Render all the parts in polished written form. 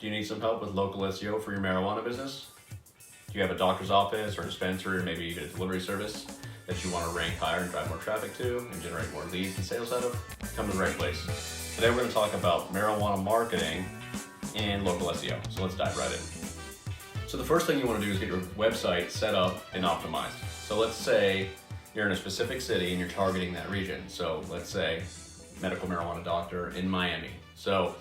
Do you need some help with local SEO for your marijuana business? Do you have a doctor's office or a dispensary or maybe even a delivery service that you want to rank higher and drive more traffic to and generate more leads and sales out of? Come to the right place. Today we're going to talk about marijuana marketing and local SEO. So let's dive right in. So the first thing you want to do is get your website set up and optimized. So let's say you're in a specific city and you're targeting that region. So let's say medical marijuana doctor in Miami. So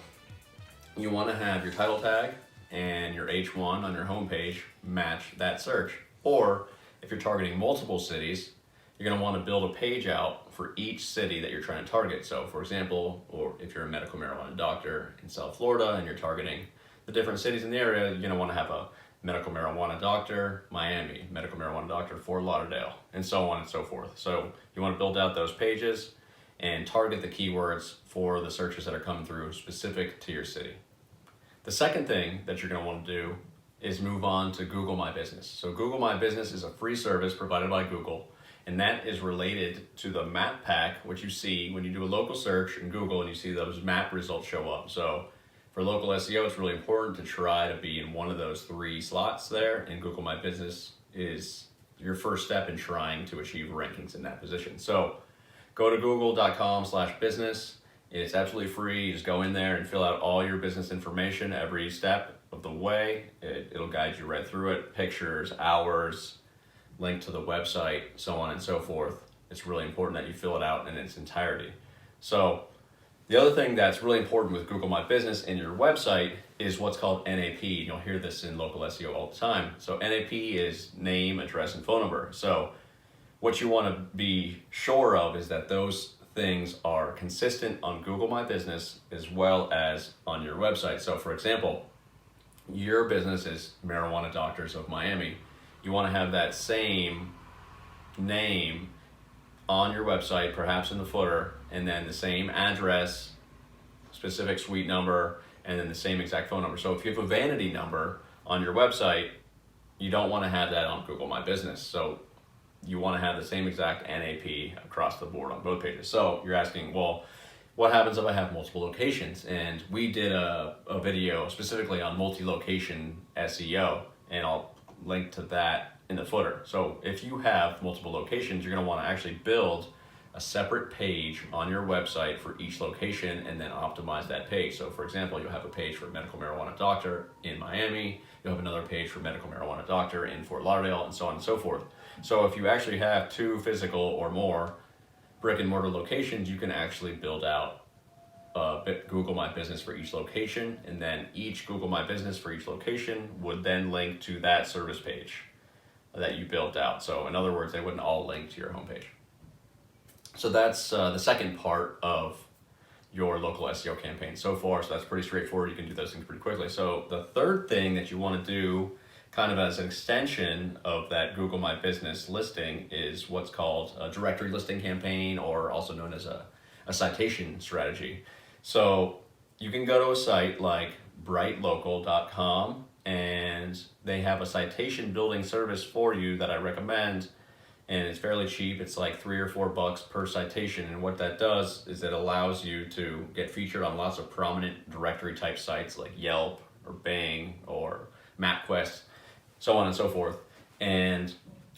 you want to have your title tag and your H1 on your homepage match that search. Or if you're targeting multiple cities, you're going to want to build a page out for each city that you're trying to target. So for example, or if you're a medical marijuana doctor in South Florida and you're targeting the different cities in the area, you're going to want to have a medical marijuana doctor, Miami, medical marijuana doctor, Fort Lauderdale, and so on and so forth. So you want to build out those pages and target the keywords for the searches that are coming through specific to your city. The second thing that you're going to want to do is move on to Google My Business. So Google My Business is a free service provided by Google, and that is related to the map pack, which you see when you do a local search in Google and you see those map results show up. So for local SEO, it's really important to try to be in one of those three slots there, and Google My Business is your first step in trying to achieve rankings in that position. So go to google.com/business. It's absolutely free. You just go in there and fill out all your business information every step of the way. It'll guide you right through it, pictures, hours, link to the website, so on and so forth. It's really important that you fill it out in its entirety. So the other thing that's really important with Google My Business and your website is what's called NAP. You'll hear this in local SEO all the time. So NAP is name, address, and phone number. So what you want to be sure of is that those things are consistent on Google My Business as well as on your website. So for example, your business is Marijuana Doctors of Miami. You want to have that same name on your website, perhaps in the footer, and then the same address, specific suite number, and then the same exact phone number. So if you have a vanity number on your website, you don't want to have that on Google My Business. So you want to have the same exact NAP across the board on both pages. So you're asking, well, what happens if I have multiple locations? And we did a video specifically on multi-location SEO, and I'll link to that in the footer. So if you have multiple locations, you're going to want to actually build a separate page on your website for each location and then optimize that page. So for example, you'll have a page for medical marijuana doctor in Miami, you'll have another page for medical marijuana doctor in Fort Lauderdale, and so on and so forth. So if you actually have 2 physical or more brick and mortar locations, you can actually build out Google My Business for each location, and then each Google My Business for each location would then link to that service page that you built out. So in other words, they wouldn't all link to your homepage. So that's the second part of your local SEO campaign so far. So that's pretty straightforward. You can do those things pretty quickly. So the third thing that you want to do kind of as an extension of that Google My Business listing is what's called a directory listing campaign, or also known as a citation strategy. So you can go to a site like brightlocal.com, and they have a citation building service for you that I recommend, and it's fairly cheap. It's like $3 or $4 per citation, and what that does is it allows you to get featured on lots of prominent directory type sites like Yelp or Bing or MapQuest, so on and so forth. And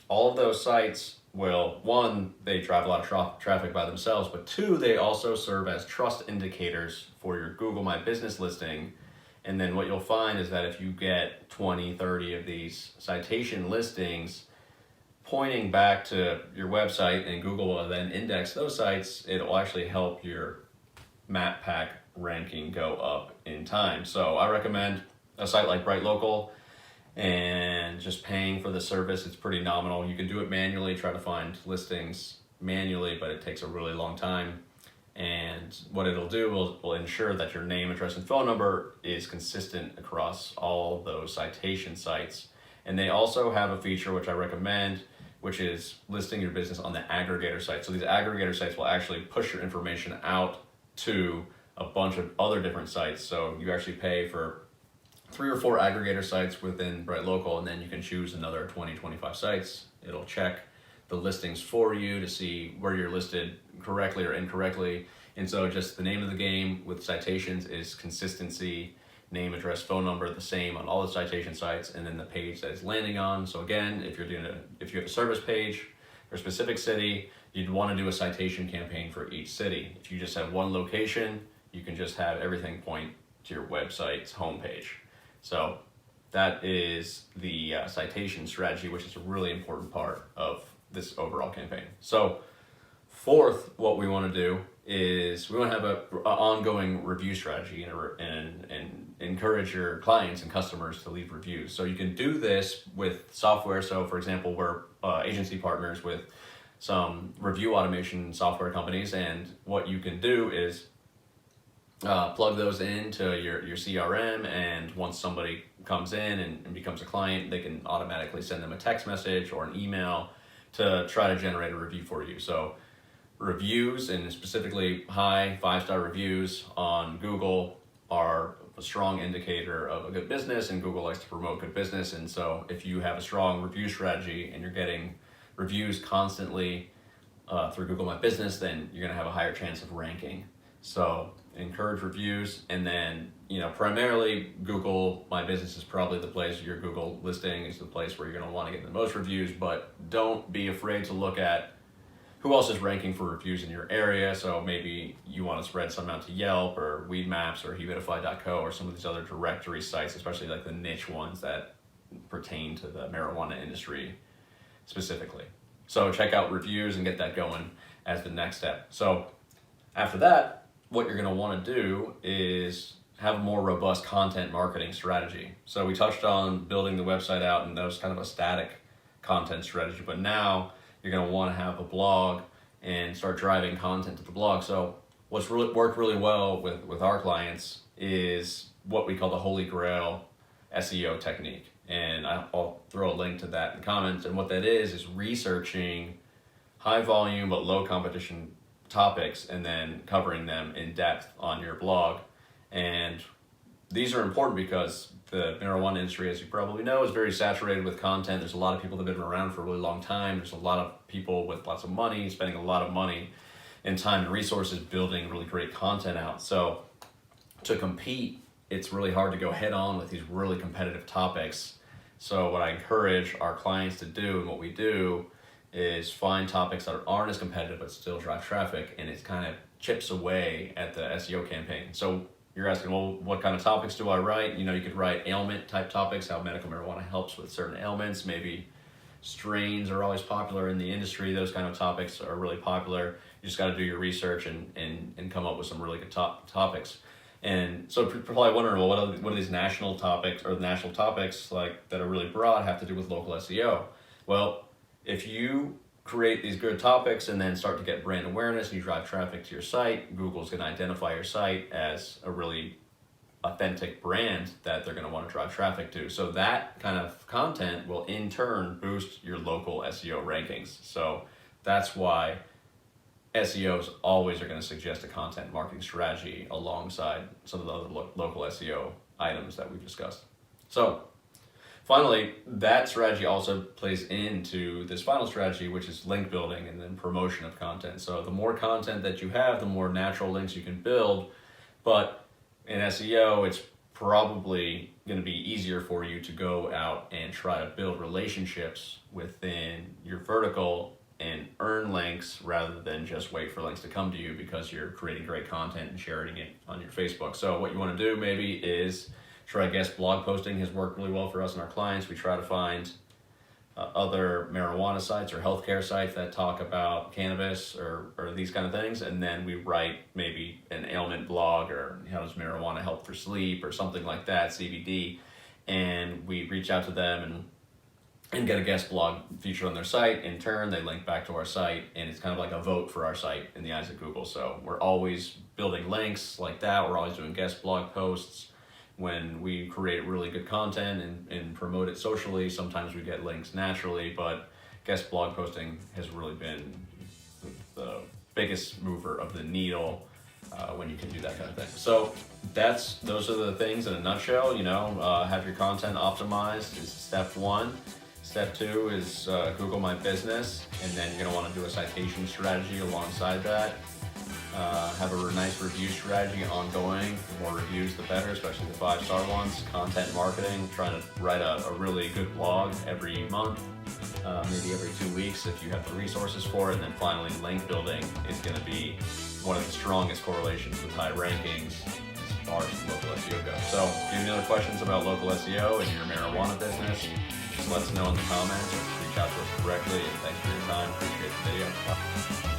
all of those sites will, one, they drive a lot of traffic by themselves, but 2, they also serve as trust indicators for your Google My Business listing. And then what you'll find is that if you get 20, 30 of these citation listings pointing back to your website, and Google will then index those sites, it'll actually help your map pack ranking go up in time. So I recommend a site like Bright Local, and just paying for the service, it's pretty nominal. You can do it manually, try to find listings manually, but it takes a really long time. And what it'll do will ensure that your name, address, and phone number is consistent across all those citation sites. And they also have a feature which I recommend, which is listing your business on the aggregator site. So these aggregator sites will actually push your information out to a bunch of other different sites. So you actually pay for 3 or 4 aggregator sites within Bright Local, and then you can choose another 20, 25 sites. It'll check the listings for you to see where you're listed correctly or incorrectly. And so just the name of the game with citations is consistency, name, address, phone number the same on all the citation sites, and then the page that it's landing on. So again, if you have a service page for a specific city, you'd want to do a citation campaign for each city. If you just have one location, you can just have everything point to your website's homepage. So that is the citation strategy, which is a really important part of this overall campaign. So fourth, what we want to do is we want to have an ongoing review strategy and encourage your clients and customers to leave reviews. So you can do this with software. So for example, we're agency partners with some review automation software companies, and what you can do is plug those into your CRM, and once somebody comes in and becomes a client, they can automatically send them a text message or an email to try to generate a review for you. So reviews, and specifically high 5-star reviews on Google, are a strong indicator of a good business, and Google likes to promote good business. And so if you have a strong review strategy and you're getting reviews constantly through Google My Business, then you're gonna have a higher chance of ranking. So encourage reviews, and then, primarily Google My Business is probably the place. Your Google listing is the place where you're gonna wanna get the most reviews, but don't be afraid to look at who else is ranking for reviews in your area. So maybe you want to spread some out to Yelp or Weedmaps or Humidify.co or some of these other directory sites, especially like the niche ones that pertain to the marijuana industry specifically. So check out reviews and get that going as the next step. So after that, what you're going to want to do is have a more robust content marketing strategy. So we touched on building the website out, and that was kind of a static content strategy, but now you're going to want to have a blog and start driving content to the blog. So what's really worked really well with our clients is what we call the Holy Grail SEO technique. And I'll throw a link to that in the comments. And what that is researching high volume but low competition topics and then covering them in depth on your blog. And these are important because the marijuana industry, as you probably know, is very saturated with content. There's a lot of people that have been around for a really long time. There's a lot of people with lots of money, spending a lot of money and time and resources building really great content out. So to compete, it's really hard to go head on with these really competitive topics. So what I encourage our clients to do, and what we do, is find topics that aren't as competitive but still drive traffic, and it kind of chips away at the SEO campaign. So you're asking, well, what kind of topics do I write? You could write ailment type topics, how medical marijuana helps with certain ailments. Maybe strains are always popular in the industry. Those kind of topics are really popular. You just got to do your research and come up with some really good topics. And so you're probably wondering, well, what are these national topics, or the national topics like that are really broad have to do with local SEO? Well, if you create these good topics and then start to get brand awareness and you drive traffic to your site, Google's going to identify your site as a really authentic brand that they're going to want to drive traffic to. So that kind of content will in turn boost your local SEO rankings. So that's why SEOs always are going to suggest a content marketing strategy alongside some of the other local SEO items that we've discussed. So finally, that strategy also plays into this final strategy, which is link building and then promotion of content. So the more content that you have, the more natural links you can build. But in SEO, it's probably going to be easier for you to go out and try to build relationships within your vertical and earn links rather than just wait for links to come to you because you're creating great content and sharing it on your Facebook. So what you want to do maybe is try guest blog posting. Has worked really well for us and our clients. We try to find other marijuana sites or healthcare sites that talk about cannabis or these kind of things, and then we write maybe an ailment blog, or how does marijuana help for sleep or something like that, CBD, and we reach out to them and get a guest blog featured on their site. In turn, they link back to our site, and it's kind of like a vote for our site in the eyes of Google. So we're always building links like that. We're always doing guest blog posts. When we create really good content and promote it socially, sometimes we get links naturally, but guest blog posting has really been the biggest mover of the needle when you can do that kind of thing. So those are the things in a nutshell. Have your content optimized is step one. Step two is Google My Business, and then you're gonna wanna do a citation strategy alongside that. Have a nice review strategy ongoing. The more reviews reviews, the better, especially the 5-star ones. Content marketing, trying to write a really good blog every month, maybe every 2 weeks if you have the resources for it. And then finally, link building is going to be one of the strongest correlations with high rankings as far as local SEO goes. So if you have any other questions about local SEO and your marijuana business, just let us know in the comments or reach out to us directly. And thanks for your time. Appreciate the video.